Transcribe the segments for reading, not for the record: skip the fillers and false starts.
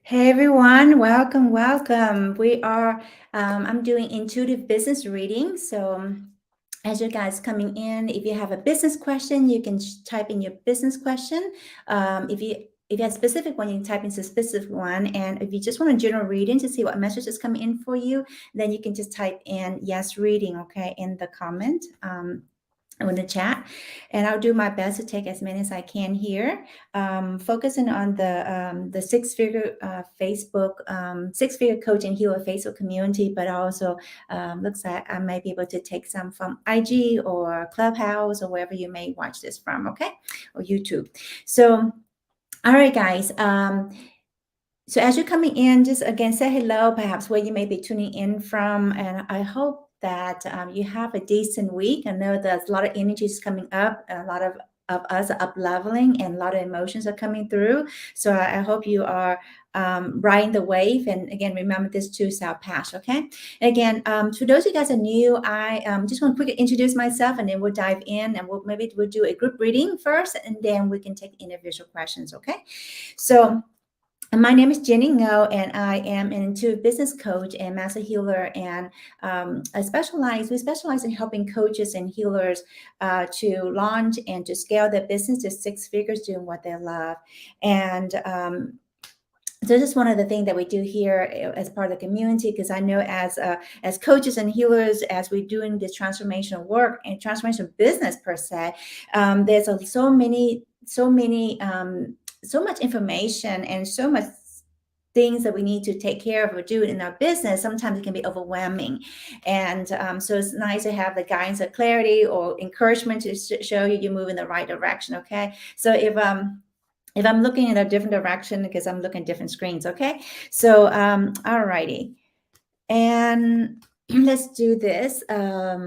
Hey everyone, welcome, welcome. I'm doing intuitive business reading. So, as you guys coming in, if you have a business question, you can type in your business question. If you have a specific one, you can type in a specific one. And if you just want a general reading to see what message is coming in for you, then you can just type in yes reading, okay, in the comment. In the chat, and I'll do my best to take as many as I can here. Focusing on the six-figure Facebook, six-figure coach and healer Facebook community, but also looks like I might be able to take some from IG or Clubhouse or wherever you may watch this from, okay, or YouTube. So, all right, guys. So as you're coming in, just again say hello, perhaps where you may be tuning in from, and I hope that you have a decent week. I know there's a lot of energies coming up, a lot of us are up leveling, and a lot of emotions are coming through. So I hope you are riding the wave. And again, remember this too shall pass. Okay. Again, to those of you guys are new, I just want to quickly introduce myself, and then we'll dive in, and we'll do a group reading first, and then we can take individual questions. Okay. So. My name is Jenny Ngo, and I am an intuitive business coach and master healer. And we specialize in helping coaches and healers to launch and to scale their business to six figures doing what they love. And so this is one of the things that we do here as part of the community, because I know as coaches and healers, as we're doing this transformational work and transformational business per se, there's so much information and so much things that we need to take care of or do in our business. Sometimes it can be overwhelming, and so it's nice to have the guidance of clarity or encouragement to show you move in the right direction. Okay, so if I'm looking in a different direction because I'm looking at different screens. Okay, so all righty, and let's do this. Let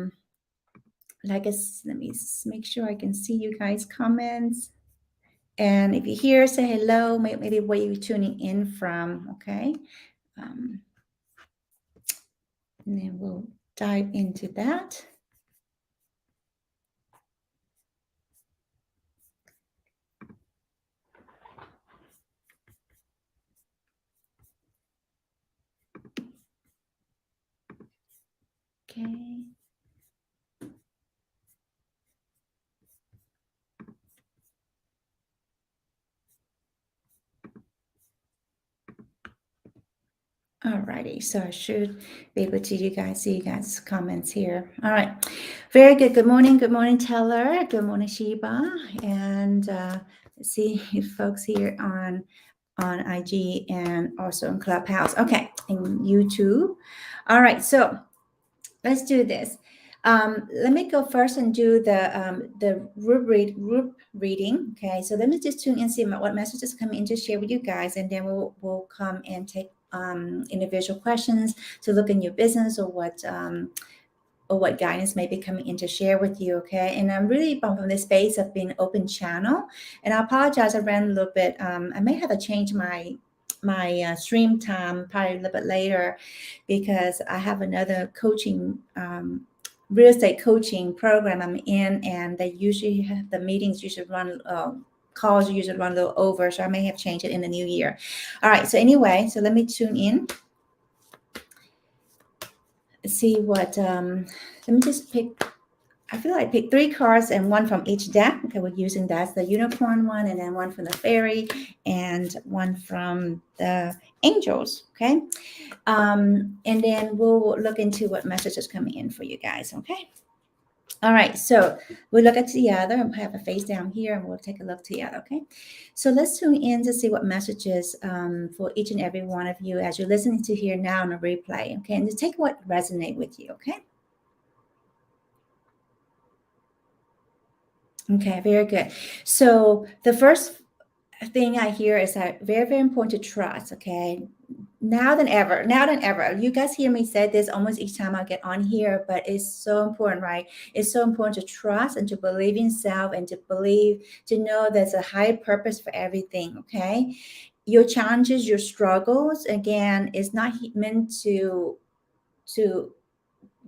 me make sure I can see you guys' comments. And if you're here, say hello, maybe where you're tuning in from, okay? And then we'll dive into that. Okay. Alrighty, so I should be able to see you guys' comments here. All right, very good. Good morning, Teller. Good morning, Sheba, and see you folks here on IG and also in Clubhouse. Okay, and YouTube. All right, so let's do this. Let me go first and do the group reading. Okay, so let me just tune in and see what messages coming in to share with you guys, and then we'll come and take individual questions to look in your business or what guidance may be coming in to share with you. Okay, and I'm really from this space of being open channel, and I apologize. I ran a little bit. I may have to change my stream time probably a little bit later because I have another coaching real estate coaching program I'm in, and they usually have the meetings usually run calls usually run a little over, so I may have changed it in the new year. All right, so anyway, so let me tune in, see what let me just pick. I feel like I picked three cards and one from each deck. Okay, we're using that's the unicorn one, and then one from the fairy, and one from the angels. Okay, and then we'll look into what message is coming in for you guys. Okay. All right, so we'll look at together and have a face down here, and we'll take a look together. Okay, so let's tune in to see what messages for each and every one of you as you're listening to here now on a replay. Okay, and just take what resonate with you. Okay. Okay, very good. So the first thing I hear is that very, very important to trust. Okay. Now than ever, you guys hear me say this almost each time I get on here, but it's so important, right? It's so important to trust and to believe in self and to know there's a higher purpose for everything. Okay. Your challenges, your struggles, again, is not meant to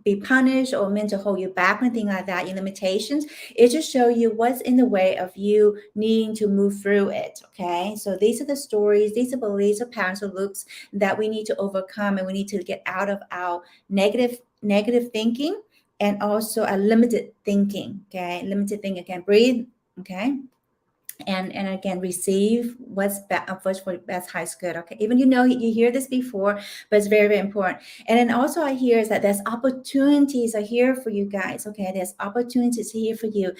be punished or meant to hold you back or anything like that, your limitations. It just show you what's in the way of you needing to move through it. Okay. So these are the stories, these are beliefs or patterns or loops that we need to overcome, and we need to get out of our negative thinking, and also a limited thinking. Okay. Limited thinking. Again, breathe. Okay. And again, receive what's what's for best highest good. Okay, even you hear this before, but it's very, very important. And then also I hear is that there's opportunities are here for you guys. Okay, there's opportunities here for you.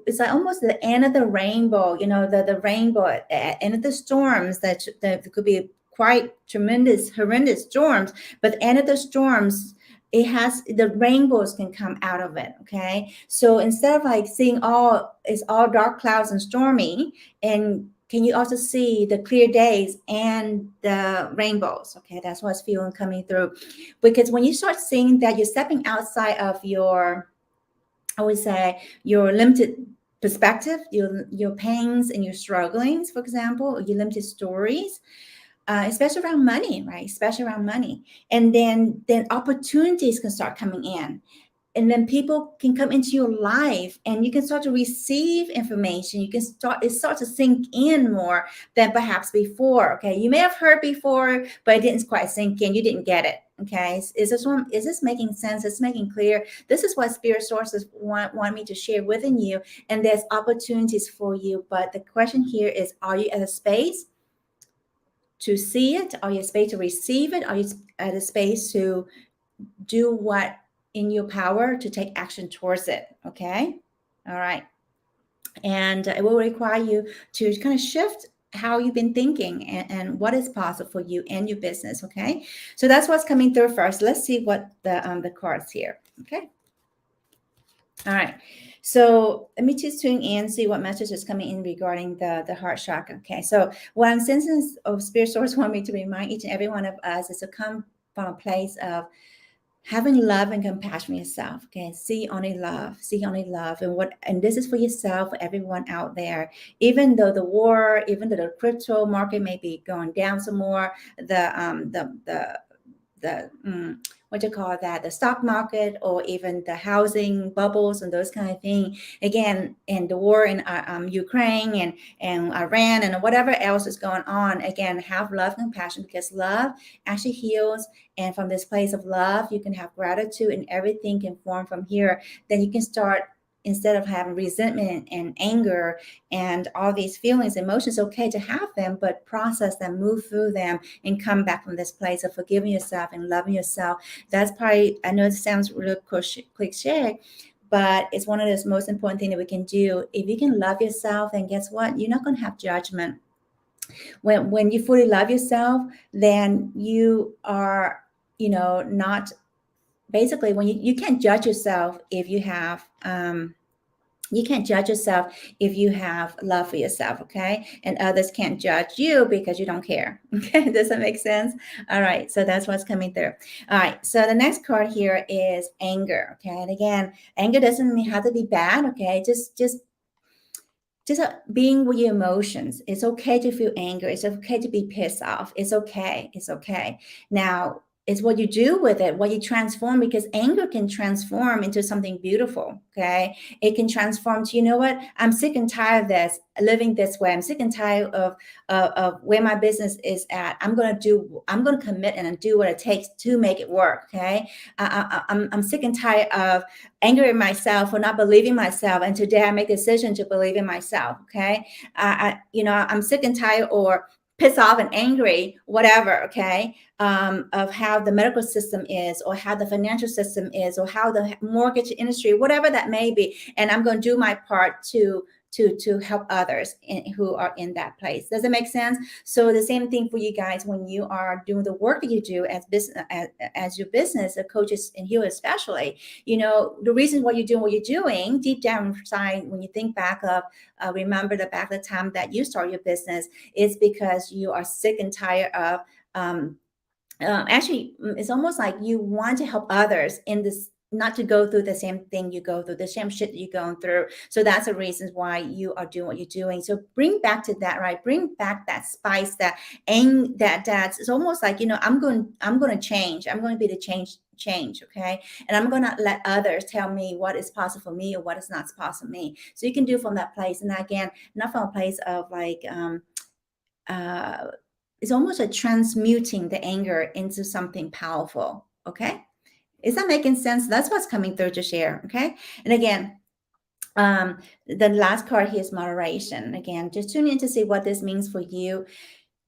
It's like almost the end of the rainbow, the rainbow at the end of the storms, that could be quite tremendous horrendous storms, but the end of the storms, it has the rainbows can come out of it. Okay, so instead of like seeing it's all dark clouds and stormy, and can you also see the clear days and the rainbows? Okay, that's what's feeling coming through. Because when you start seeing that, you're stepping outside of your, I would say, your limited perspective, your pains and your strugglings, for example, or your limited stories, especially around money, right? Especially around money. And then opportunities can start coming in. And then people can come into your life, and you can start to receive information. It starts to sink in more than perhaps before. Okay. You may have heard before, but it didn't quite sink in. You didn't get it. Okay. Is this making sense? It's making clear. This is what spirit sources want me to share within you. And there's opportunities for you. But the question here is, are you at a space to see it? Are you at a space to receive it? Are you at a space to do what in your power to take action towards it? Okay. All right. And it will require you to kind of shift how you've been thinking, what is possible for you and your business. Okay. So that's what's coming through first. Let's see what the cards here. Okay. All right. So let me just tune in, see what message is coming in regarding the heart chakra. Okay. So what I'm sensing of spirit source want me to remind each and every one of us is to come from a place of having love and compassion for yourself. Okay, see only love, and this is for yourself, for everyone out there. Even though the war, even though the crypto market may be going down some more, the what you call that, the stock market, or even the housing bubbles and those kind of things. Again, and the war in Ukraine and Iran and whatever else is going on. Again, have love and compassion, because love actually heals. And from this place of love, you can have gratitude, and everything can form from here. Then you can start, instead of having resentment and anger and all these feelings, emotions, okay to have them, but process them, move through them, and come back from this place of forgiving yourself and loving yourself. That's probably, I know it sounds real cliche, but it's one of those most important things that we can do. If you can love yourself, then guess what? You're not going to have judgment. When you fully love yourself, then you are, not, basically, when you can't judge yourself if you have love for yourself. Okay. And others can't judge you because you don't care. Okay. Does that make sense? All right. So that's what's coming through. All right. So the next card here is anger. Okay. And again, anger doesn't have to be bad. Okay. Just being with your emotions. It's okay to feel anger. It's okay to be pissed off. It's okay. It's okay. Now, it's what you do with it, what you transform, because anger can transform into something beautiful. Okay. It can transform to, you know what? I'm sick and tired of this, living this way. I'm sick and tired of where my business is at. I'm going to commit and do what it takes to make it work. Okay. I'm sick and tired of angering myself for not believing myself. And today I make a decision to believe in myself. Okay. I'm sick and tired or pissed off and angry, whatever, okay, of how the medical system is, or how the financial system is, or how the mortgage industry, whatever that may be. And I'm going to do my part to help others who are in that place. Does it make sense? So the same thing for you guys when you are doing the work that you do as business, as your business, the coaches and healers especially. The reason why you're doing what you're doing deep down inside, when you think back of, remember the back of the time that you started your business, is because you are sick and tired of, actually, it's almost like you want to help others in this not to go through the same thing you go through, the same shit you're going through. So that's the reasons why you are doing what you're doing. So bring back to that, right? Bring back that spice, that aim, that's it's almost like, I'm going to change. I'm going to be the change, okay? And I'm going to let others tell me what is possible for me or what is not possible for me. So you can do from that place. And again, not from a place of like uh it's almost a transmuting the anger into something powerful, okay? Is that making sense? That's what's coming through to share, okay? And again, the last card here is moderation. Again, just tune in to see what this means for you.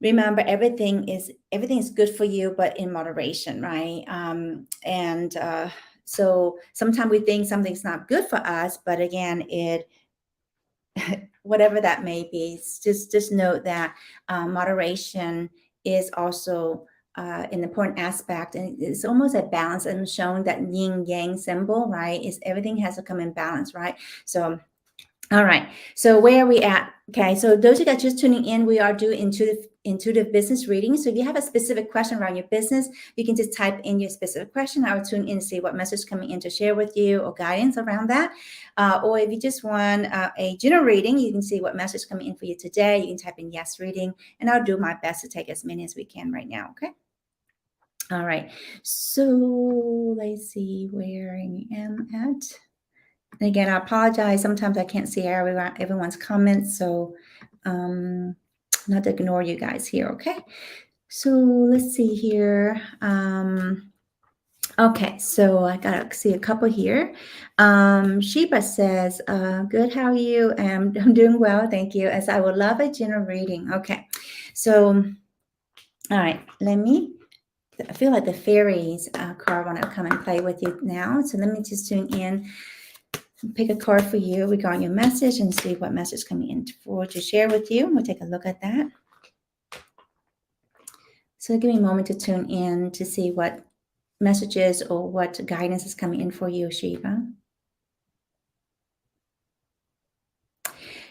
Remember, everything is good for you, but in moderation, right? And so sometimes we think something's not good for us, but again, it whatever that may be, just note that moderation is also an important aspect, and it's almost a balance. And showing that yin yang symbol, right? Is everything has to come in balance, right? So all right. So where are we at? Okay. So those of you that just tuning in, we are doing intuitive business reading. So if you have a specific question around your business, you can just type in your specific question. I will tune in to see what message coming in to share with you or guidance around that. Or if you just want a general reading, you can see what message coming in for you today. You can type in yes reading, and I'll do my best to take as many as we can right now. Okay. All right. So let's see where I am at. And again, I apologize. Sometimes I can't see everyone's comments, so not to ignore you guys here, okay? So let's see here. Okay, so I got to see a couple here. Sheba says, good, how are you? I'm doing well, thank you. As I would love a general reading. Okay, so, all right, I feel like the fairies card want to come and play with you now. So let me just tune in. Pick a card for you regarding your message and see what message coming in for to share with you. We'll take a look at that. So give me a moment to tune in to see what messages or what guidance is coming in for you, Shiva.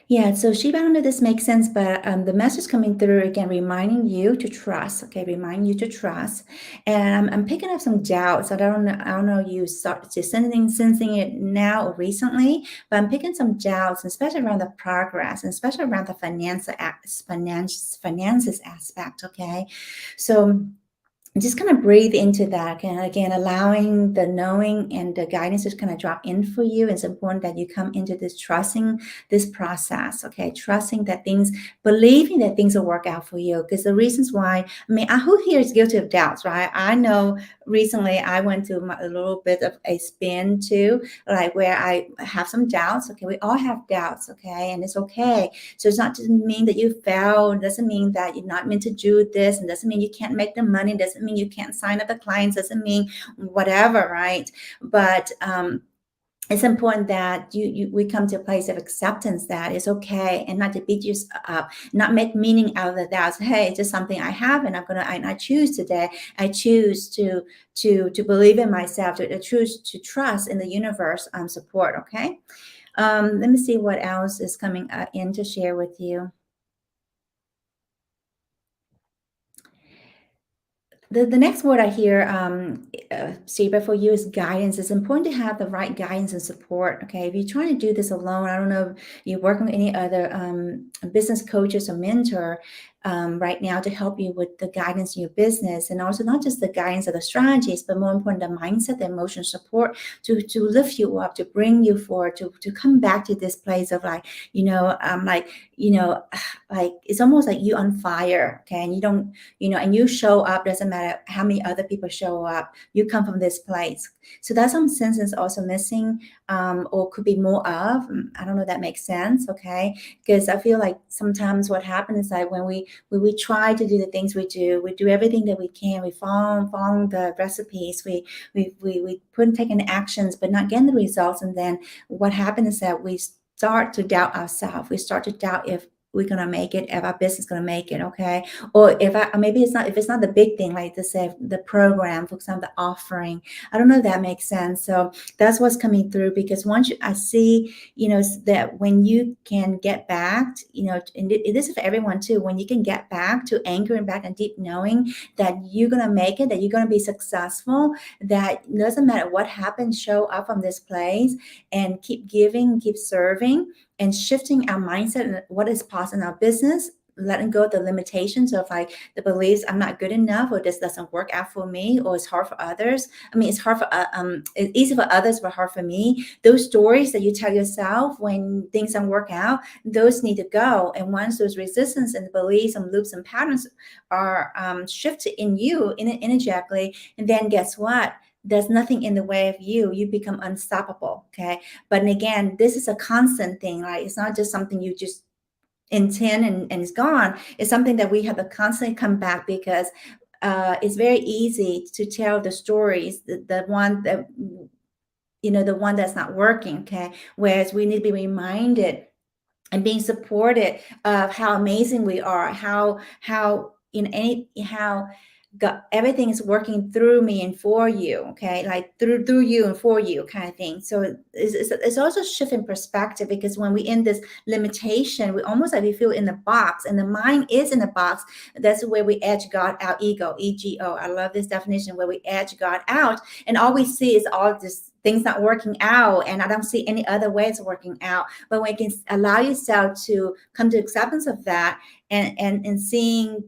Yeah, so Shiva, I don't know if this makes sense, but the message coming through again, reminding you to trust. Okay, remind you to trust, and I'm picking up some doubts. I don't know. I don't know. You start to sensing it now or recently, but I'm picking some doubts, especially around the progress, and especially around the finances aspect. Okay, so just kind of breathe into that, and again allowing the knowing and the guidance to kind of drop in for you. It's important that you come into this trusting this process, okay, trusting that things, believing that things will work out for you. Because the reasons why, I mean, who here is guilty of doubts, right? I know recently I went through a little bit of a spin too, like where I have some doubts. Okay, we all have doubts, okay, and it's okay. So it's not just mean that you failed. It doesn't mean that you're not meant to do this, and doesn't mean you can't make the money. It doesn't mean you can't sign up the clients. Doesn't mean whatever, right? But it's important that we come to a place of acceptance that it's okay, and not to beat you up, not make meaning out of the doubts. Hey, it's just something I have, and I choose today. I choose to believe in myself. To choose to trust in the universe support. Okay. Let me see what else is coming in to share with you. The next word I hear, Sheba, for you is guidance. It's important to have the right guidance and support. Okay, if you're trying to do this alone, I don't know if you're working with any other business coaches or mentor right now to help you with the guidance in your business, and also not just the guidance of the strategies, but more important, the mindset, the emotional support to lift you up, to bring you forward, to come back to this place of like, like it's almost like you on fire, okay, and you don't, and you show up, doesn't matter how many other people show up, you come from this place. So that's some sense is also missing, or could be more of, I don't know if that makes sense, okay, because I feel like sometimes what happens is that when we try to do the things we do everything that we can, we follow the recipes, we put taking actions but not getting the results, and then what happens is that we start to doubt ourselves. We start to doubt if we're gonna make it, if our business is gonna make it, okay? Or maybe it's not, if it's not the big thing, like to say the program, for example, the offering. I don't know if that makes sense. So that's what's coming through, because once I see, that when you can get back, and this is for everyone too, when you can get back to anchoring back and deep knowing that you're gonna make it, that you're gonna be successful, that doesn't matter what happens, show up from this place and keep giving, keep serving, and shifting our mindset and what is possible in our business, letting go of the limitations of like the beliefs, I'm not good enough, or this doesn't work out for me, or it's hard for others. I mean, it's hard for it's easy for others but hard for me. Those stories that you tell yourself when things don't work out, those need to go. And once those resistance and beliefs and loops and patterns are shifted in you energetically, and then guess what, there's nothing in the way of you. You become unstoppable. Okay. But again, this is a constant thing, right? It's not just something you just intend and it's gone. It's something that we have to constantly come back, because it's very easy to tell the stories, the one that, the one that's not working. Okay. Whereas we need to be reminded and being supported of how amazing we are, how in any how God, everything is working through me and for you, okay, like through you and for you, kind of thing. So it's also a shift in perspective, because when we in this limitation, we almost like we feel in the box, and the mind is in the box. That's where we edge God out, ego. I love this definition, where we edge God out, and all we see is all this things not working out, and I don't see any other ways of working out. But when you can allow yourself to come to acceptance of that, and seeing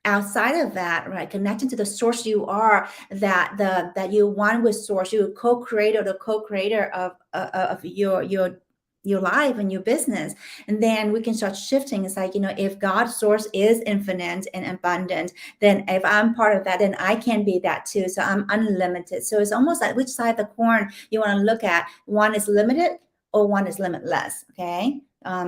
outside of that, right, connecting to the source you are, that you one with source, you're co-creator, the co-creator of your life and your business. And then we can start shifting. It's like, if God's source is infinite and abundant, then if I'm part of that, then I can be that too. So I'm unlimited. So it's almost like which side of the coin you want to look at. One is limited or one is limitless. Okay.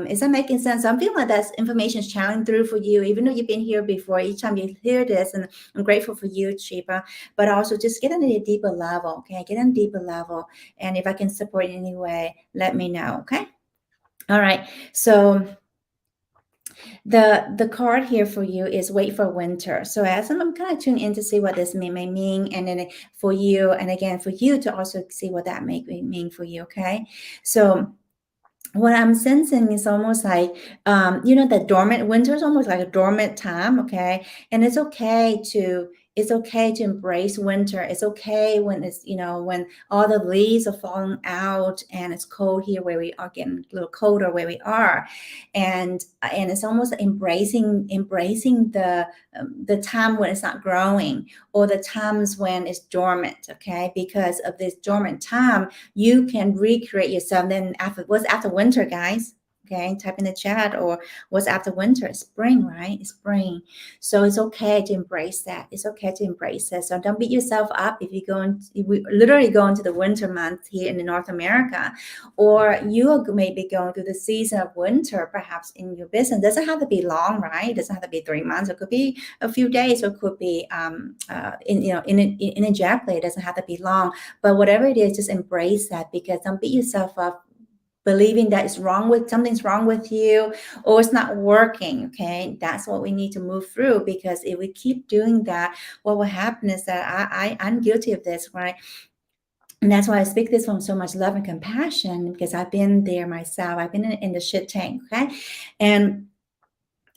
Is that making sense? I'm feeling like that information is channeling through for you, even though you've been here before. Each time you hear this, and I'm grateful for you, Chiba, but also just get on a deeper level, okay? Get on a deeper level. And if I can support in any way, let me know, okay? All right. So the card here for you is wait for winter. So as I'm kind of tuned in to see what this may mean, and then for you, and again, for you to also see what that may mean for you, okay? So what I'm sensing is almost like, the dormant winter is almost like a dormant time. Okay. And it's okay to embrace winter. It's okay when it's, when all the leaves are falling out and it's cold here where we are, getting a little colder where we are. And it's almost embracing the time when it's not growing, or the times when it's dormant. Okay. Because of this dormant time, you can recreate yourself. Then what's after winter, guys? Okay, type in the chat, or what's after winter? It's spring, right? It's spring. So it's okay to embrace that. It's okay to embrace it. So don't beat yourself up if we literally go into the winter month here in North America, or you may be going through the season of winter, perhaps in your business. It doesn't have to be long, right? It doesn't have to be 3 months. It could be a few days, or it could be in a jet. It doesn't have to be long. But whatever it is, just embrace that, because don't beat yourself up believing that something's wrong with you, or it's not working. Okay, that's what we need to move through, because if we keep doing that, what will happen is that I'm guilty of this, right? And that's why I speak this from so much love and compassion, because I've been there myself. I've been in the shit tank. Okay,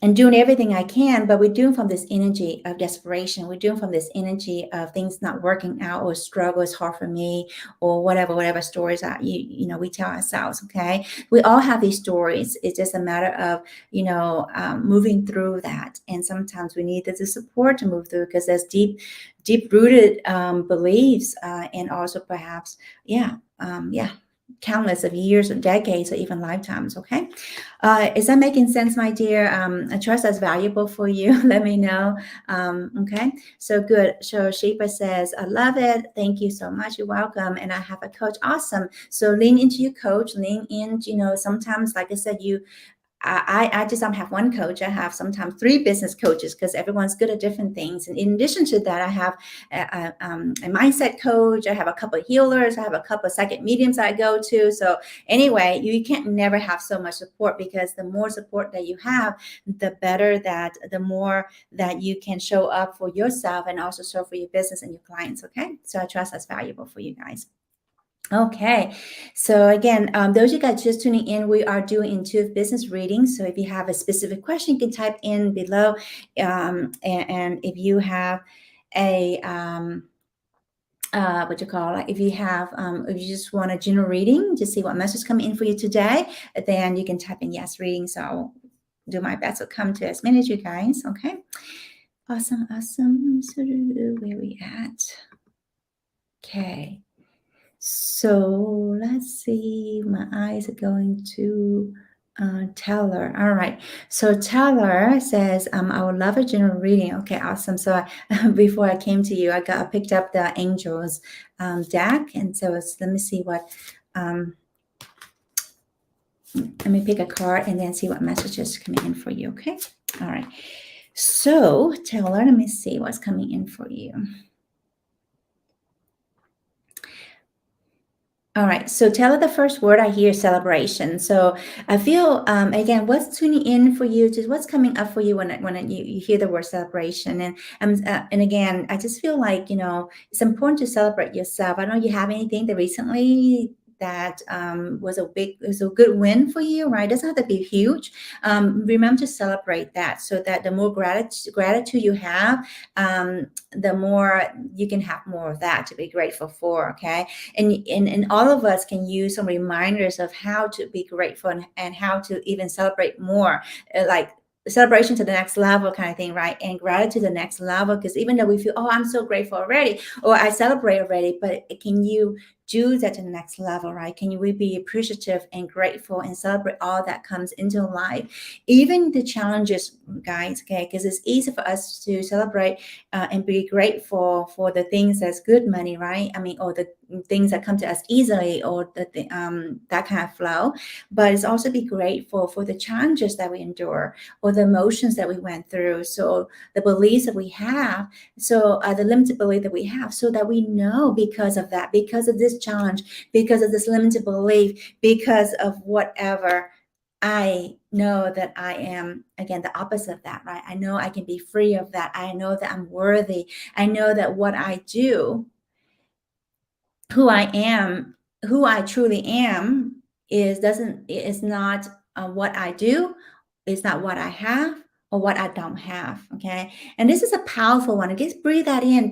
and doing everything I can, but we're doing from this energy of desperation. We're doing from this energy of things not working out, or struggle is hard for me, or whatever stories that we tell ourselves. Okay, we all have these stories. It's just a matter of moving through that, and sometimes we need the support to move through, because there's deep rooted beliefs, and also perhaps countless of years or decades, or even lifetimes. Okay, is that making sense, my dear? I trust that's valuable for you. Let me know. Okay, so good. So Sheba says, I love it. Thank you so much. You're welcome. And I have a coach. Awesome. So lean into your coach. Lean in. Sometimes, like I said, I just don't have one coach. I have sometimes three business coaches because everyone's good at different things. And in addition to that, I have a mindset coach. I have a couple of healers. I have a couple of psychic mediums I go to. So anyway, you can't never have so much support, because the more support that you have, the better that, the more that you can show up for yourself and also show for your business and your clients. Okay. So I trust that's valuable for you guys. Okay, so again, those of you guys just tuning in, we are doing intuitive business readings. So if you have a specific question, you can type in below. And if you have a what you call, like, if you have if you just want a general reading to see what message coming in for you today, then you can type in yes reading. So I'll do my best to come to as many as you guys. Okay, awesome. So where we at? Okay. So let's see, my eyes are going to Taylor. All right. So Taylor says, I would love a general reading. Okay, awesome. So before I came to you, I picked up the Angels deck. And so let me see what, let me pick a card and then see what messages coming in for you. Okay. All right. So Taylor, let me see what's coming in for you. All right. So tell her the first word I hear, celebration. So I feel, again, what's tuning in for you, just what's coming up for you when you hear the word celebration. And again, I just feel like, it's important to celebrate yourself. I don't know you have anything that recently that was a good win for you, right? It doesn't have to be huge. Remember to celebrate that, so that the more gratitude you have, the more you can have more of that to be grateful for. Okay. And all of us can use some reminders of how to be grateful, and how to even celebrate more, like celebration to the next level kind of thing, right? And gratitude to the next level, because even though we feel, oh, I'm so grateful already, or I celebrate already, but can you do that to the next level, right? Can we be appreciative and grateful and celebrate all that comes into life, even the challenges, guys? Okay, because it's easy for us to celebrate and be grateful for the things that's good money, right? I mean, or the things that come to us easily, or that kind of flow. But it's also be grateful for the challenges that we endure, or the emotions that we went through. So the beliefs that we have, so the limited belief that we have, so that we know, because of that, because of this challenge, because of this limited belief, because of whatever, I know that I am, again, the opposite of that, right? I know I can be free of that. I know that I'm worthy. I know that what I do, who I am, who I truly am, is not what I do, it's not what I have, or what I don't have. Okay. And this is a powerful one. Just breathe that in,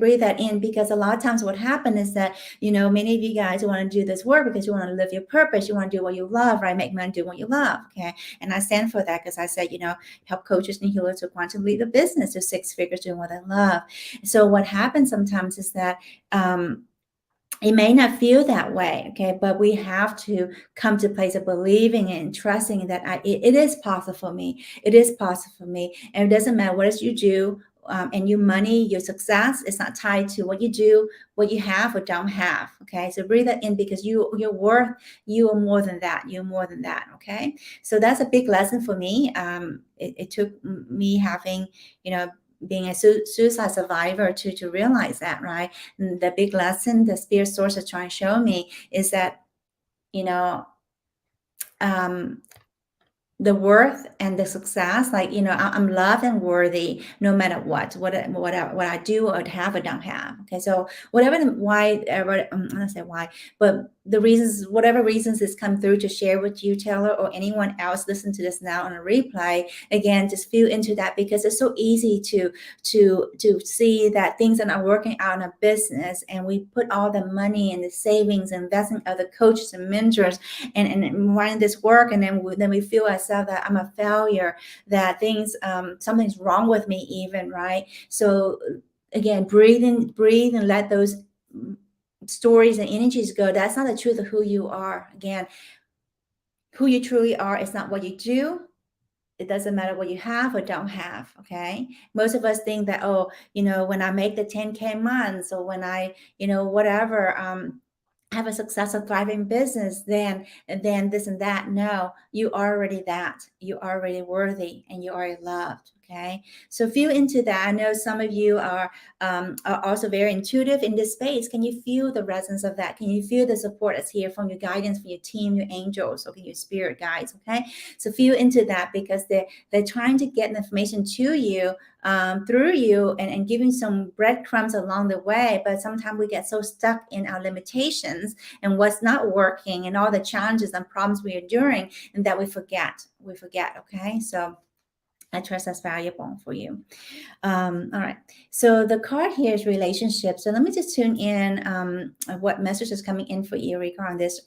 because a lot of times what happens is that, many of you guys want to do this work because you want to live your purpose. You want to do what you love, right? Make money, do what you love. Okay. And I stand for that, because I said, help coaches and healers to quantum lead the business to six figures doing what they love. So what happens sometimes is that, it may not feel that way, okay, but we have to come to a place of believing and trusting that it is possible for me. It is possible for me, and it doesn't matter what else you do, and your money, your success is not tied to what you do, what you have or don't have. Okay, so breathe that in, because you're worth. You are more than that. You're more than that. Okay, so that's a big lesson for me. It took me having, being a suicide survivor to realize that, right? And the big lesson the spirit source is trying to show me is that, you know um the worth and the success, like, I'm loved and worthy no matter what I do or have or don't have. Okay, so why, I'm not say why, but the reasons, whatever reasons this come through to share with you, Taylor, or anyone else listen to this now on a replay, again, just feel into that, because it's so easy to see that things are not working out in a business, and we put all the money and the savings, investing other coaches and mentors, and running this work, and then we feel ourselves that I'm a failure, that something's wrong with me even, right? So again, breathe and let those stories and energies go. That's not the truth of who you are. Again, who you truly are is not what you do. It doesn't matter what you have or don't have. Okay, most of us think that, oh, when I make the 10K months, or when I, whatever, have a successful, thriving business, then this and that. No, you are already that. You are already worthy, and you are loved. Okay, so feel into that. I know some of you are also very intuitive in this space. Can you feel the resonance of that? Can you feel the support that's here from your guidance, from your team, your angels, okay, your spirit guides? Okay, so feel into that, because they're trying to get the information to you, through you, and giving some breadcrumbs along the way. But sometimes we get so stuck in our limitations and what's not working and all the challenges and problems we are doing, and that we forget. Okay, so I trust that's valuable for you. All right. So the card here is relationship. So let me just tune in what message is coming in for you regarding this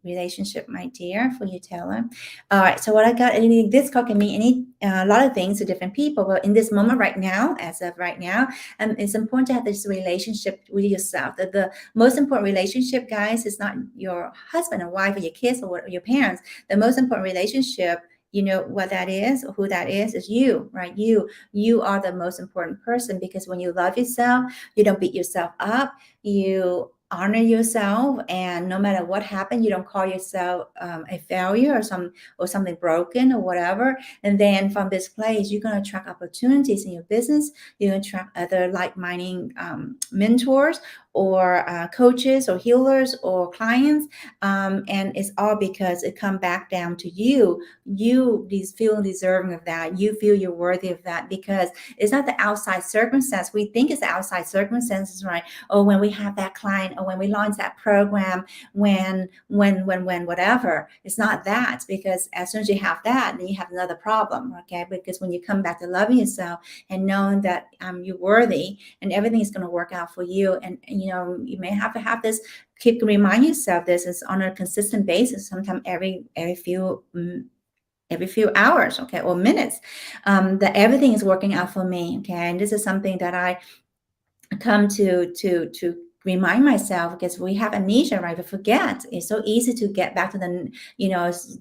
relationship, my dear, for you, Taylor. All right. So what I got, this card can mean a lot of things to different people. But in this moment right now, as of right now, it's important to have this relationship with yourself. The most important relationship, guys, is not your husband and wife or your kids or your parents. The most important relationship, you know what that is, who that is you, right? You are the most important person, because when you love yourself, you don't beat yourself up, you honor yourself, and no matter what happened, you don't call yourself a failure or something broken or whatever. And then from this place, you're going to attract opportunities in your business. You're going to attract other like-minded mentors or coaches or healers or clients, and it's all because it comes back down to you feel deserving of that. You feel you're worthy of that, because it's not the outside circumstance. We think it's the outside circumstances, right? Or when we have that client, or when we launch that program, when whatever. It's not that, because as soon as you have that, then you have another problem, okay? Because when you come back to loving yourself and knowing that you're worthy, and everything is going to work out for you, and you know, you may have to have this, keep remind yourself this is on a consistent basis, sometimes every few hours, okay, or minutes, that everything is working out for me, okay. And this is something that I come to remind myself, because we have amnesia, right? We forget. It's so easy to get back to the,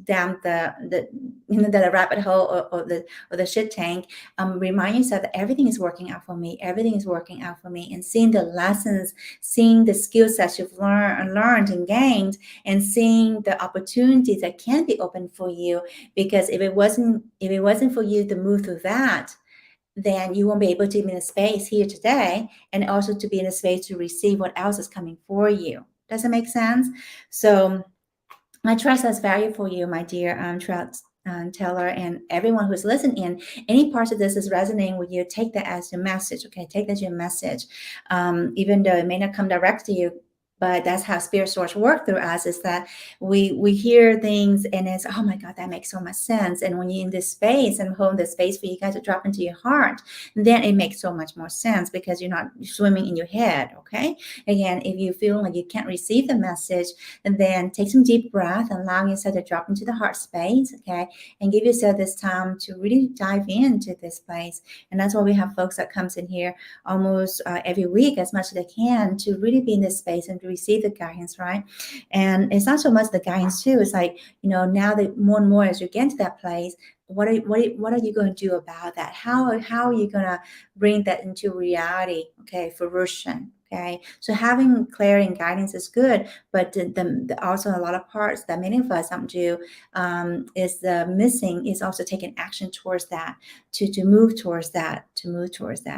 down the rabbit hole, or the shit tank. Remind yourself that everything is working out for me. Everything is working out for me, and seeing the lessons, seeing the skill sets you've learned and gained, and seeing the opportunities that can be open for you. Because if it wasn't for you to move through that, then you won't be able to be in a space here today, and also to be in a space to receive what else is coming for you. Does it make sense? So I trust that's value for you, my dear Taylor, and everyone who's listening in. Any parts of this is resonating with you, take that as your message, okay? Take that as your message. Even though it may not come direct to you, but that's how spirit source work through us, is that we hear things and it's, oh my God, that makes so much sense. And when you're in this space and hold this space for you guys to drop into your heart, then it makes so much more sense, because you're not swimming in your head, okay? Again, if you feel like you can't receive the message, and then take some deep breath and allow yourself to drop into the heart space, okay? And give yourself this time to really dive into this place. And that's why we have folks that comes in here almost every week, as much as they can, to really be in this space and to receive the guidance, right? And it's not so much the guidance too. It's like, now that more and more as you get into that place, what are you going to do about that? How are you going to bring that into reality? Okay, fruition. Okay, so having clarity and guidance is good, but also a lot of parts that many of us don't do is the missing is also taking action towards that, to move towards that,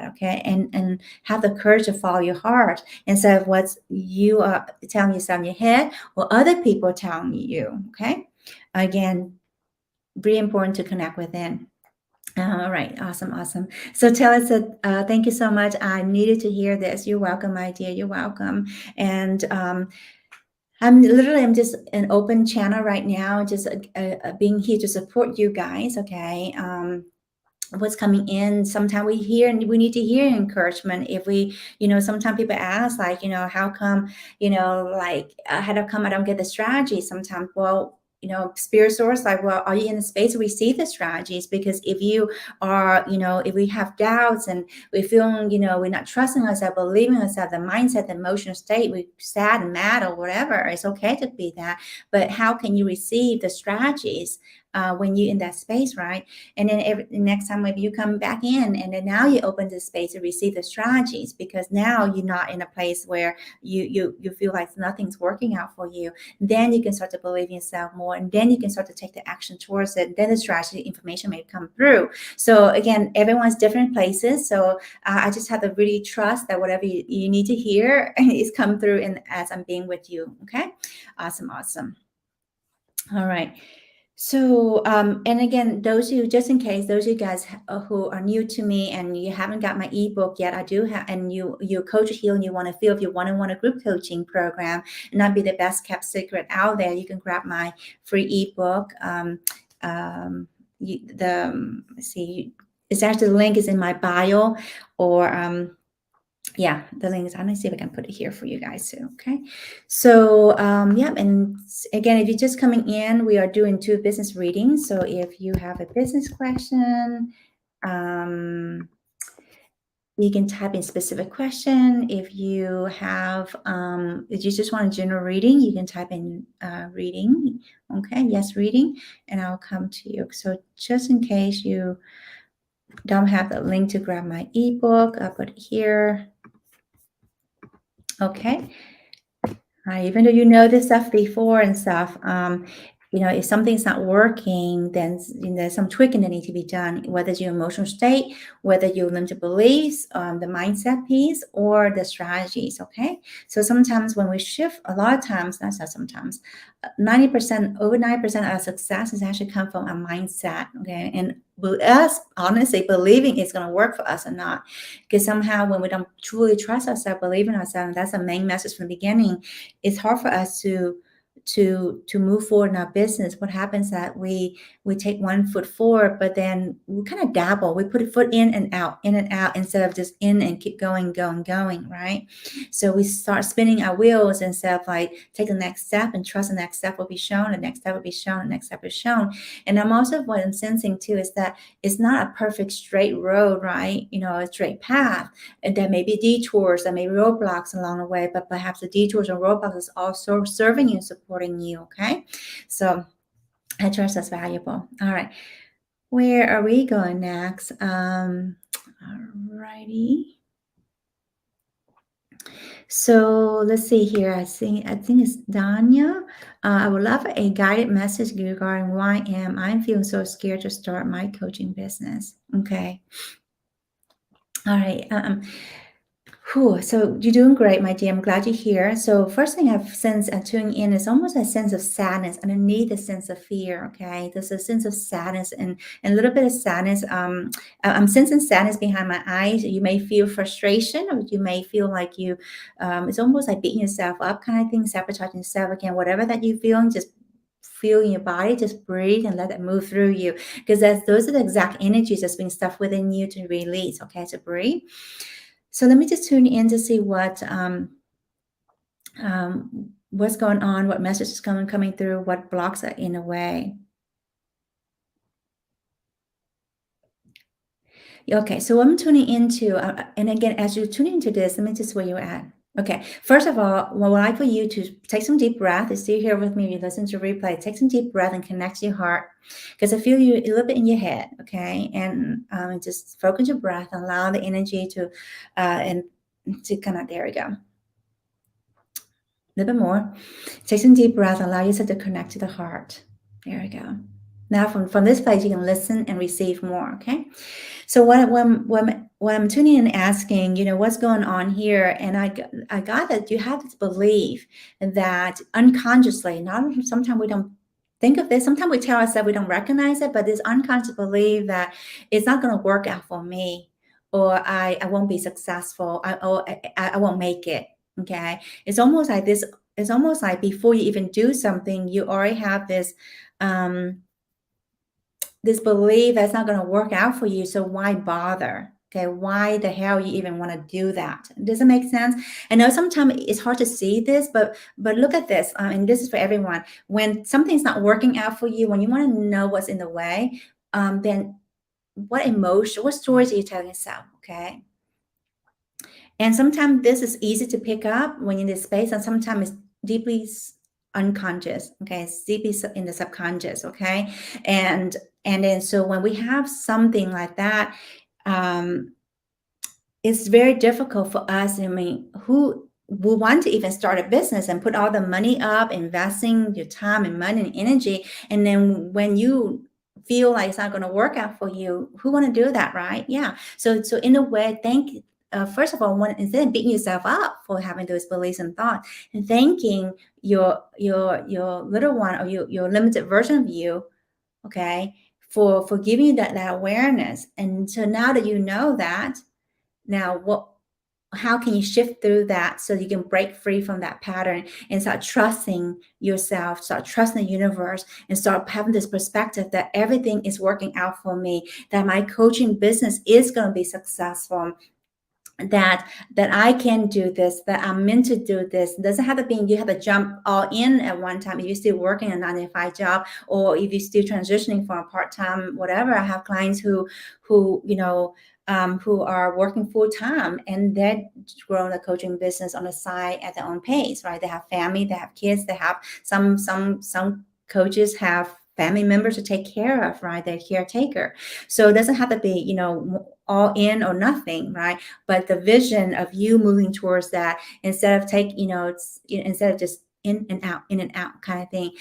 okay, and have the courage to follow your heart instead of what you are telling yourself in your head or other people telling you, okay? Again, really important to connect within. All right. Awesome. So tell us, thank you so much. I needed to hear this. You're welcome, my dear. You're welcome. And I'm just an open channel right now, just being here to support you guys. Okay. What's coming in, sometimes we hear, and we need to hear encouragement. If we, sometimes people ask, like, how come, like, how come I don't get the strategy sometimes? Well, spirit source, like, well, are you in the space to receive the strategies? Because if you are, if we have doubts and we feel, we're not trusting ourselves, believing ourselves, the mindset, the emotional state, we're sad and mad or whatever, it's okay to be that. But how can you receive the strategies when you're in that space, right? And then next time maybe you come back in, and then now you open the space to receive the strategies, because now you're not in a place where you feel like nothing's working out for you. Then you can start to believe in yourself more, and then you can start to take the action towards it. Then the strategy information may come through. So again, everyone's different places. So I just have to really trust that whatever you need to hear is come through, and as I'm being with you. Okay. Awesome. All right. So, and again, those who, just in case, those of you guys who are new to me and you haven't got my ebook yet, I do have, and you coach heal and you want to feel, if you want to want a group coaching program and not be the best kept secret out there, you can grab my free ebook. Let's see, it's actually, the link is in my bio, or yeah, the link is, I'm gonna see if I can put it here for you guys too. Okay. So yeah, and again, if you're just coming in, we are doing 2 business readings. So if you have a business question, you can type in specific question. If you have, if you just want a general reading, you can type in reading. Okay, yes, reading, and I'll come to you. So just in case you don't have the link to grab my ebook, I'll put it here. Okay. Even though you know this stuff before and stuff, if something's not working, then there's some tweaking that needs to be done, whether it's your emotional state, whether your limited beliefs, the mindset piece, or the strategies. Okay. So sometimes when we shift, a lot of times, not sometimes, 90%, over 90% of our success has actually come from our mindset. Okay. And us honestly believing it's going to work for us or not, because somehow when we don't truly trust ourselves, believe in ourselves, and that's the main message from the beginning, it's hard for us to move forward in our business. What happens that we take one foot forward, but then we kind of dabble. We put a foot in and out, instead of just in and keep going, right? So we start spinning our wheels instead of like take the next step and trust the next step will be shown, the next step will be shown, the next step is shown. And I'm also, what I'm sensing too is that it's not a perfect straight road, right? A straight path. And there may be detours, there may be roadblocks along the way, but perhaps the detours and roadblocks is also serving you and supporting you. Okay. So I trust that's valuable. All right. Where are we going next? All righty. So let's see here. I think it's Danya. I would love a guided message regarding why I'm feeling so scared to start my coaching business. Okay. All right. So you're doing great, my dear. I'm glad you're here. So first thing I've sensed tuning in is almost a sense of sadness underneath a sense of fear. Okay, there's a sense of sadness and a little bit of sadness. I'm sensing sadness behind my eyes. You may feel frustration, or you may feel like it's almost like beating yourself up kind of thing, sabotaging yourself again. Whatever that you're feeling, just feel in your body, just breathe and let it move through you, because those are the exact energies that's being stuffed within you to release. Okay, so breathe. So let me just tune in to see what's going on, what message is coming through, what blocks are in a way. Okay, so I'm tuning into, and again, as you're tuning into this, let me just where you're at. Okay, first of all, what I would like for you to take some deep breath. Stay here with me. You listen to replay. Take some deep breath and connect to your heart, because I feel you a little bit in your head. Okay, and just focus your breath. Allow the energy to kind of, there we go. A little bit more. Take some deep breath. Allow yourself to connect to the heart. There we go. Now from this place, you can listen and receive more. Okay. So when I'm tuning in and asking, what's going on here, and I got that you have this belief that unconsciously, sometimes we don't think of this. Sometimes we tell ourselves we don't recognize it, but this unconscious belief that it's not going to work out for me, or I won't be successful, I won't make it. Okay. It's almost like this. It's almost like before you even do something, you already have this belief that's not going to work out for you. So why bother? Okay, why the hell you even want to do that? Does it make sense? I know sometimes it's hard to see this, but look at this, and this is for everyone. When something's not working out for you, when you want to know what's in the way, then what emotion, what stories are you telling yourself? Okay. And sometimes this is easy to pick up when you're in this space, and sometimes it's deeply unconscious. Okay, sleep is in the subconscious. Okay, and then so when we have something like that, um, it's very difficult for us. I mean, who will want to even start a business and put all the money up, investing your time and money and energy, and then when you feel like it's not going to work out for you, who want to do that, right? Yeah. So in a way, first of all, instead of beating yourself up for having those beliefs and thoughts, and thanking your little one, or your limited version of you, okay, for giving you that awareness. And so now that you know that, now, how can you shift through that so you can break free from that pattern and start trusting yourself, start trusting the universe, and start having this perspective that everything is working out for me, that my coaching business is going to be successful, that I can do this, that I'm meant to do this. It doesn't have to be you have to jump all in at one time. If you're still working a 9 to 5 job, or if you're still transitioning from a part-time, whatever. I have clients who who are working full-time, and they're growing a coaching business on the side at their own pace, right? They have family, they have kids, they have some coaches have family members to take care of, right? They're caretaker. So it doesn't have to be, all in or nothing, right? But the vision of you moving towards that, instead of instead of just in and out kind of thing,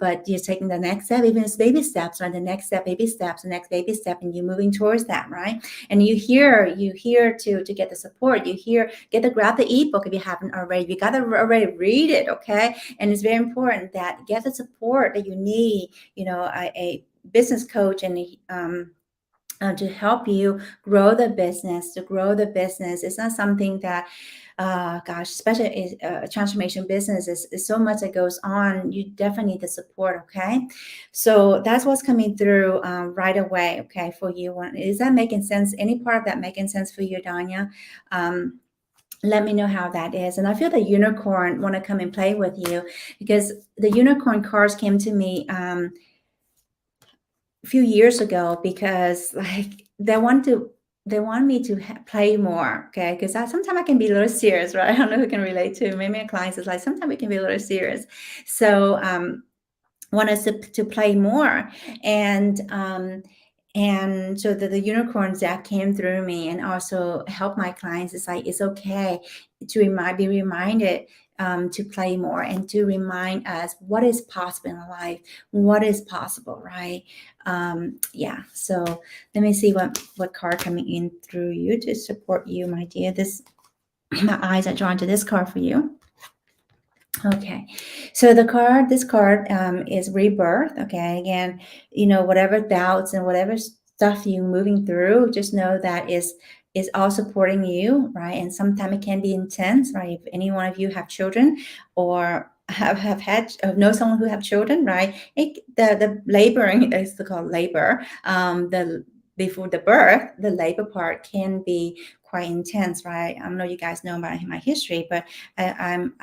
but you're taking the next step, even it's baby steps, right? The next step, baby steps, the next baby step, and you're moving towards that, right? And you here to get the support. Grab the ebook if you haven't already. You got to already read it, okay? And it's very important that get the support that you need. A business coach and to help you grow the business. To grow the business, it's not something that, especially a transformation business is so much that goes on. You definitely need the support. Okay, so that's what's coming through right away. Okay, for you. Is that making sense? Any part of that making sense for you, Danya? Let me know how that is. And I feel the unicorn want to come and play with you, because the unicorn cards came to me a few years ago, because like they want me to play more. Okay, because sometimes I can be a little serious, right? I don't know who can relate to. Maybe my clients is like, sometimes we can be a little serious. So want us to play more. And so the unicorns that came through me and also help my clients, is like, it's okay to be reminded to play more, and to remind us what is possible in life, what is possible, right? Yeah. So let me see what card coming in through you to support you, my dear. My eyes are drawn to this card for you. Okay, so this card is rebirth. Okay, again, whatever doubts and whatever stuff you're moving through, just know that is all supporting you, right? And sometimes it can be intense, right? If any one of you have children, or know someone who have children, right? The laboring is called labor. The Before the birth, the labor part can be quite intense, right? I don't know, you guys know about my history, but I'm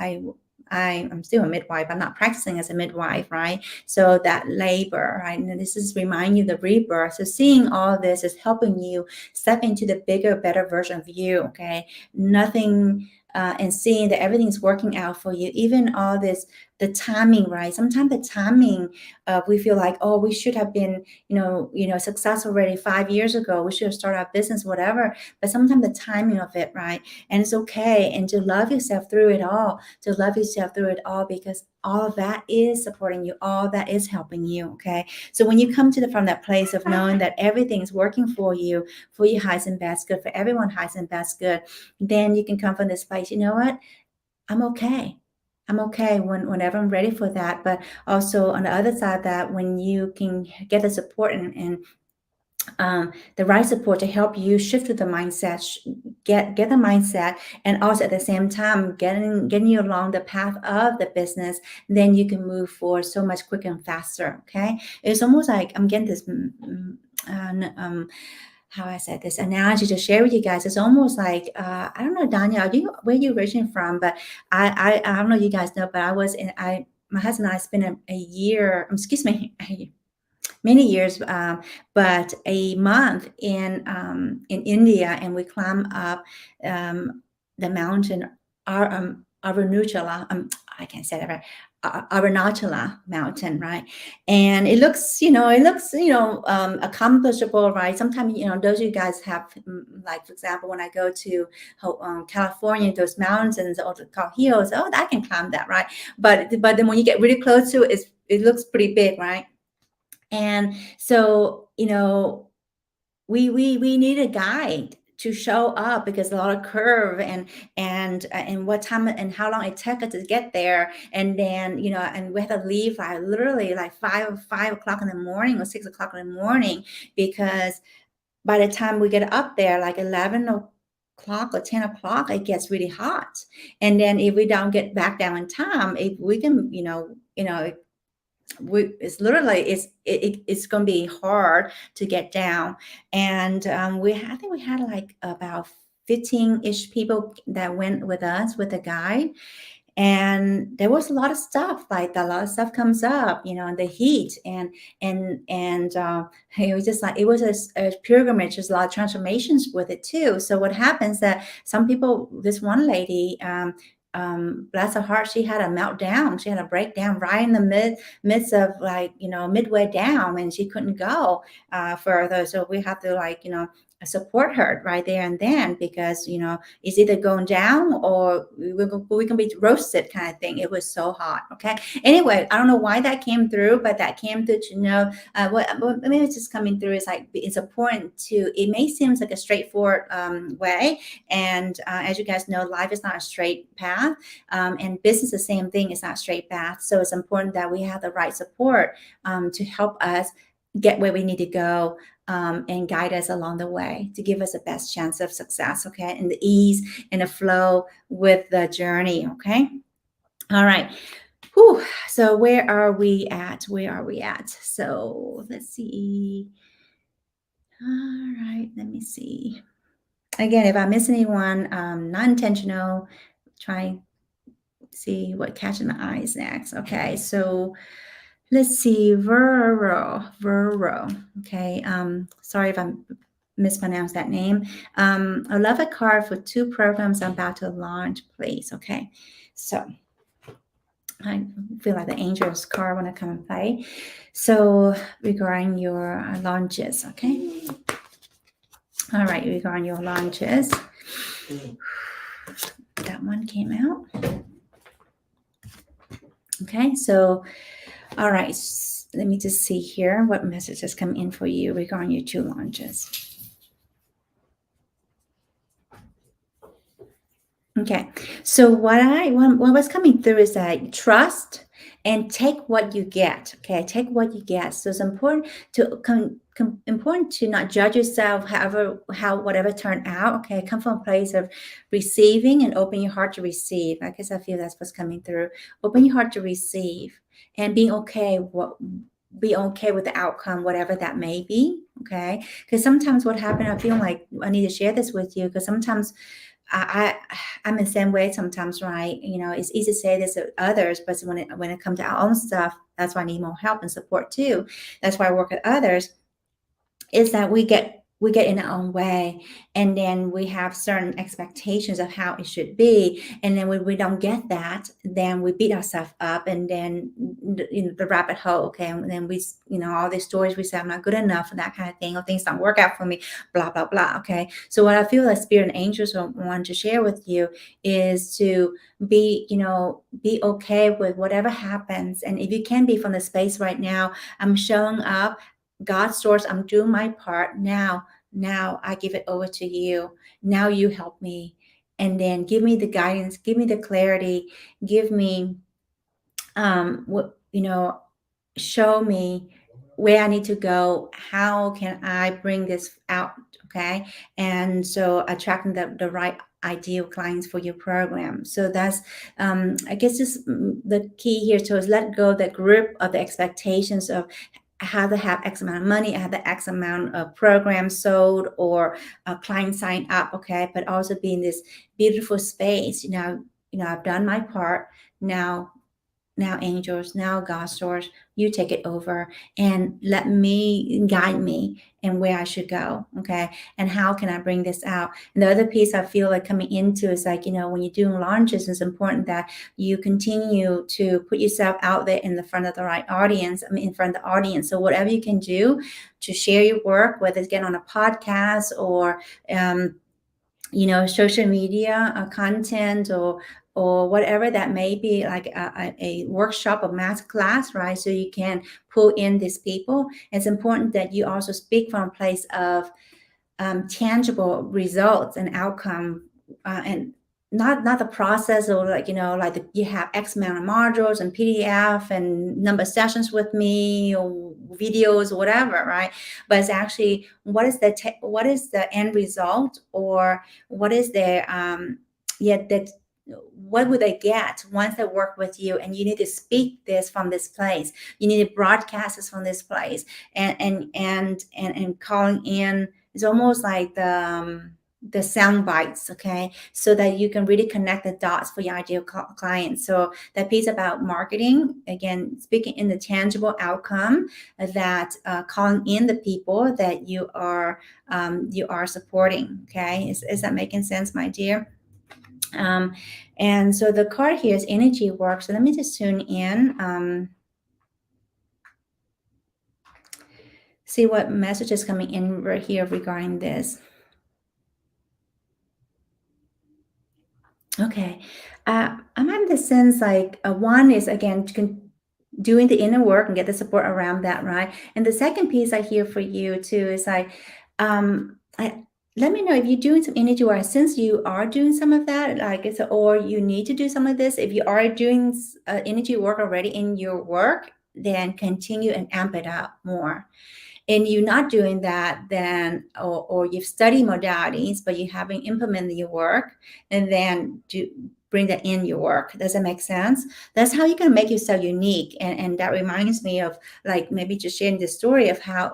still a midwife. I'm not practicing as a midwife, right? So that labor, right? And this is remind you the rebirth. So seeing all this is helping you step into the bigger, better version of you. Okay, nothing. And seeing that everything's working out for you, even all this, the timing, right? Sometimes the timing, we feel like, oh, we should have been, successful already 5 years ago. We should have started our business, whatever. But sometimes the timing of it, right? And it's okay, and to love yourself through it all, because all of that is supporting you, all that is helping you. Okay, so when you come from that place of knowing that everything is working for you, for your highest and best good, for everyone highest and best good, then you can come from this place. You know what? I'm okay. I'm okay whenever I'm ready for that. But also on the other side of that, when you can get the support and the right support to help you shift to the mindset, get the mindset, and also at the same time getting you along the path of the business, then you can move forward so much quicker and faster. Okay, it's almost like I'm getting this. How I said this analogy to share with you guys. It's almost like I don't know, Danya, where you originating from? But I don't know, you guys know, but my husband and I spent a year. Excuse me. Many years, but a month in India, and we climb up the mountain Arunachala. I can't say that right. Arunachala mountain, right? And it looks, accomplishable, right? Sometimes, those of you guys have, like, for example, when I go to California, those mountains or the called hills, oh, I can climb that, right? But then when you get really close to it, it looks pretty big, right? And so, we need a guide to show up because a lot of curve and what time and how long it took us to get there, and then and we had to leave like literally like five o'clock in the morning or 6 o'clock in the morning, because by the time we get up there like 11 o'clock or 10 o'clock, it gets really hot. And then if we don't get back down in time, if we can it's literally it's going to be hard to get down. And I think we had like about 15-ish people that went with us with a guide. And there was a lot of stuff, like a lot of stuff comes up, and the heat and it was just like, it was a pilgrimage. There's a lot of transformations with it too. So what happens that some people, this one lady, bless her heart, she had a meltdown. She had a breakdown right in the midst of, like, midway down, and she couldn't go further. So we have to, like, support her right there and then, because it's either going down or we can be roasted, kind of thing. It was so hot. Okay, anyway, I don't know why that came through, but that came through to what maybe it's just coming through is like, it's important to, it may seem like a straightforward way, and as you guys know, life is not a straight path, and business the same thing, is not a straight path. So it's important that we have the right support to help us get where we need to go, and guide us along the way to give us the best chance of success, okay? And the ease and the flow with the journey, okay? All right. Whew. So where are we at? So let's see. All right, let me see. Again, if I miss anyone, not intentional, try see what catching my eye is next. Okay, so let's see, Vero. Okay, sorry if I mispronounced that name. I love a card for 2 programs I'm about to launch, please. Okay, so I feel like the angel's card when I come and play. So regarding your launches, okay. All right, regarding your launches, that one came out. Okay, so all right, let me just see here what messages come in for you regarding your 2 launches. Okay, so what was coming through is that trust and take what you get. Okay, take what you get. So it's important to not judge yourself, how whatever turned out. Okay, come from a place of receiving and open your heart to receive. I guess I feel that's what's coming through. Open your heart to receive and being okay. Be okay with the outcome, whatever that may be. Okay, because sometimes what happened, I feel like I need to share this with you, because sometimes I'm the same way sometimes, right? It's easy to say this to others, but when it comes to our own stuff, that's why I need more help and support too. That's why I work with others, is that we get in our own way, and then we have certain expectations of how it should be, and then when we don't get that, then we beat ourselves up, and then the rabbit hole. Okay, and then we all these stories we say, I'm not good enough, and that kind of thing, or things don't work out for me, blah blah blah. Okay, so what I feel like Spirit and Angels want to share with you is to be okay with whatever happens. And if you can be from the space right now, I'm showing up, God source, I'm doing my part now. Now I give it over to you. Now you help me. And then give me the guidance, give me the clarity, give me show me where I need to go. How can I bring this out? Okay. And so attracting the right ideal clients for your program. So that's I guess just the key here to is let go of the grip of the expectations of I have to have X amount of money, I have the X amount of programs sold or a client sign up, okay? But also be in this beautiful space. I've done my part. Now now angels, now God source, you take it over and let me guide me and where I should go. Okay. And how can I bring this out? And the other piece I feel like coming into is like, when you're doing launches, it's important that you continue to put yourself out there in the front of the right audience. In front of the audience. So whatever you can do to share your work, whether it's getting on a podcast or, social media content or whatever that may be, like a workshop or math class, right? So you can pull in these people. It's important that you also speak from a place of tangible results and outcome, and not the process, or like you have X amount of modules and PDF and number of sessions with me or videos or whatever, right? But it's actually what is the end result, or what is their that what would they get once they work with you? And you need to speak this from this place. You need to broadcast this from this place, and calling in. It's almost like the sound bites, okay? So that you can really connect the dots for your ideal client. So that piece about marketing, again, speaking in the tangible outcome, that calling in the people that you are supporting, okay? Is that making sense, my dear? And so the card here is energy work. So let me just tune in. See what message is coming in right here regarding this. Okay. I'm having the sense like one is, again, doing the inner work and get the support around that, right? And the second piece I hear for you too is like, let me know if you're doing some energy work. Since you are doing some of that, like or you need to do some of this. If you are doing energy work already in your work, then continue and amp it up more. And you're not doing that, then or you've studied modalities but you haven't implemented your work, and then bring that in your work. Does that make sense? That's how you can make yourself unique. And that reminds me of, like, maybe just sharing the story of how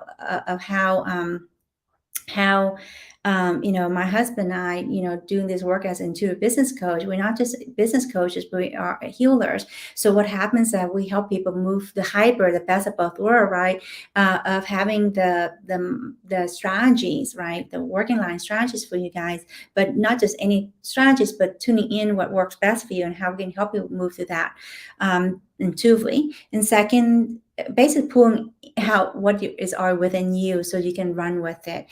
my husband and I, doing this work as an intuitive business coach. We're not just business coaches, but we are healers. So what happens is that we help people move the hybrid, the best of both worlds, right? Of having the strategies, right? The working line strategies for you guys, but not just any strategies, but tuning in what works best for you and how we can help you move through that intuitively. And second, basically pulling out what is are within you so you can run with it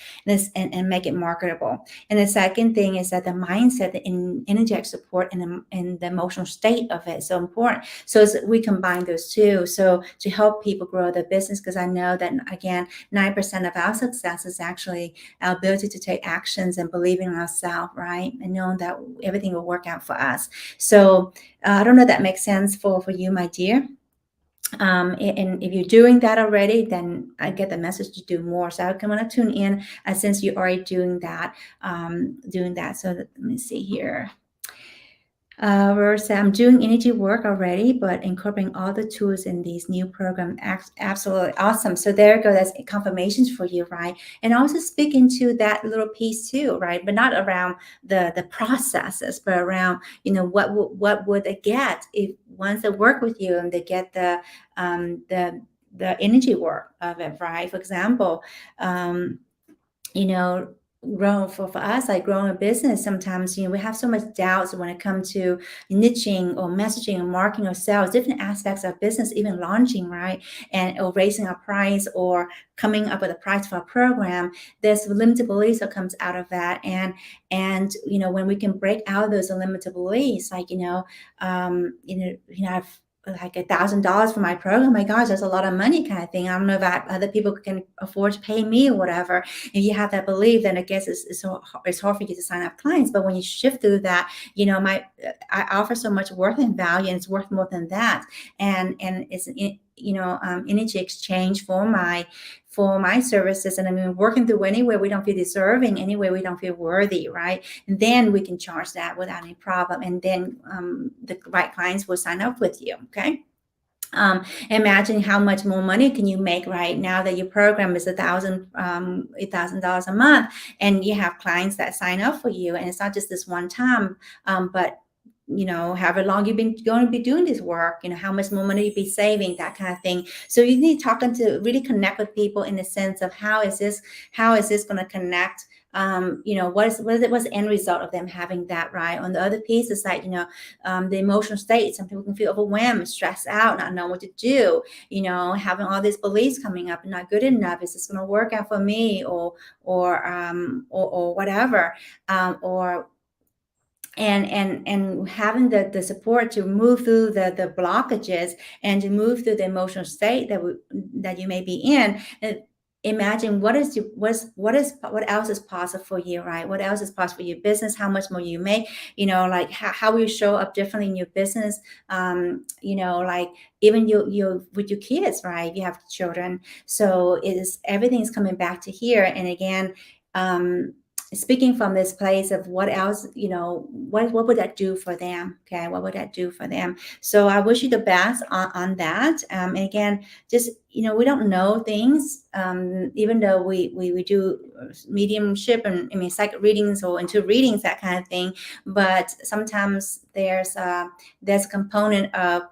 and make it marketable. And the second thing is that the mindset, the energetic support, and the emotional state of it is so important. So we combine those two. So to help people grow their business, because I know that, again, 9% of our success is actually our ability to take actions and believing in ourselves, right? And knowing that everything will work out for us. So I don't know if that makes sense for you, my dear. And if you're doing that already, then I get the message to do more. So I can want to tune in since you're already doing that. So let me see here. I'm doing energy work already, but incorporating all the tools in these new program. Absolutely awesome. So there you go. That's confirmations for you, right? And also speak into that little piece too, right? But not around the processes, but around, what would they get if once they work with you and they get the energy work of it, right? For example, grow for us, like growing a business, sometimes we have so much doubts when it comes to niching or messaging or marketing or sales, different aspects of business, even launching, right? Or raising a price or coming up with a price for a program. There's limited beliefs that comes out of that. And when we can break out those limited beliefs, like I've like $1,000 for my program. Oh my gosh, that's a lot of money, kind of thing. I don't know if other people can afford to pay me or whatever. If you have that belief, then I guess it's hard for you to sign up clients. But when you shift through that, I offer so much worth and value, and it's worth more than that. And it's energy exchange for my services. And I mean, working through anywhere we don't feel deserving, anywhere we don't feel worthy, right? And then we can charge that without any problem. And then the right clients will sign up with you, okay? Imagine how much more money can you make right now that your program is $1,000 a month, and you have clients that sign up for you. And it's not just this one time, but however long you've been going to be doing this work, how much more money you be saving, that kind of thing. So you need talking to really connect with people in the sense of how is this going to connect. What's the end result of them having that, right? On the other piece is like, the emotional state. Some people can feel overwhelmed, stressed out, not knowing what to do, having all these beliefs coming up, not good enough. Is this going to work out for me, or whatever, or and having the support to move through the blockages and to move through the emotional state that you may be in. And imagine what else is possible for you, right? What else is possible for your business? How much more you make? Like how will you show up differently in your business? Like even you with your kids, right? You have children, so everything's coming back to here. And again, speaking from this place of what else, what would that do for them? Okay, what would that do for them? So I wish you the best on that. And again, just we don't know things, even though we do mediumship and psychic readings or into readings, that kind of thing. But sometimes there's a component of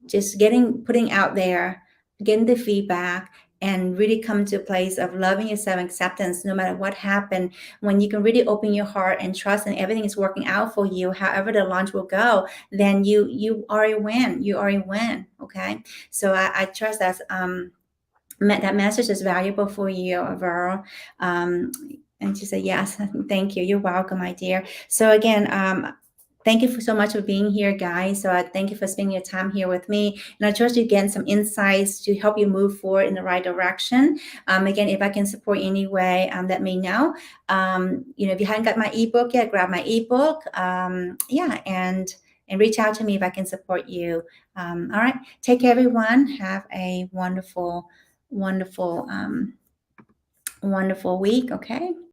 just putting out there, getting the feedback, and really come to a place of loving yourself, acceptance, no matter what happened. When you can really open your heart and trust, and everything is working out for you, however the launch will go, then you are a win. You are a win. Okay, so I trust that message is valuable for you, Aurora. And she said, yes, thank you. You're welcome, my dear. So again, thank you so much for being here, guys. So I thank you for spending your time here with me. And I trust you get some insights to help you move forward in the right direction. Again, if I can support you any way, let me know. If you haven't got my ebook yet, grab my ebook. And reach out to me if I can support you. All right. Take care, everyone. Have a wonderful, wonderful, wonderful week. Okay.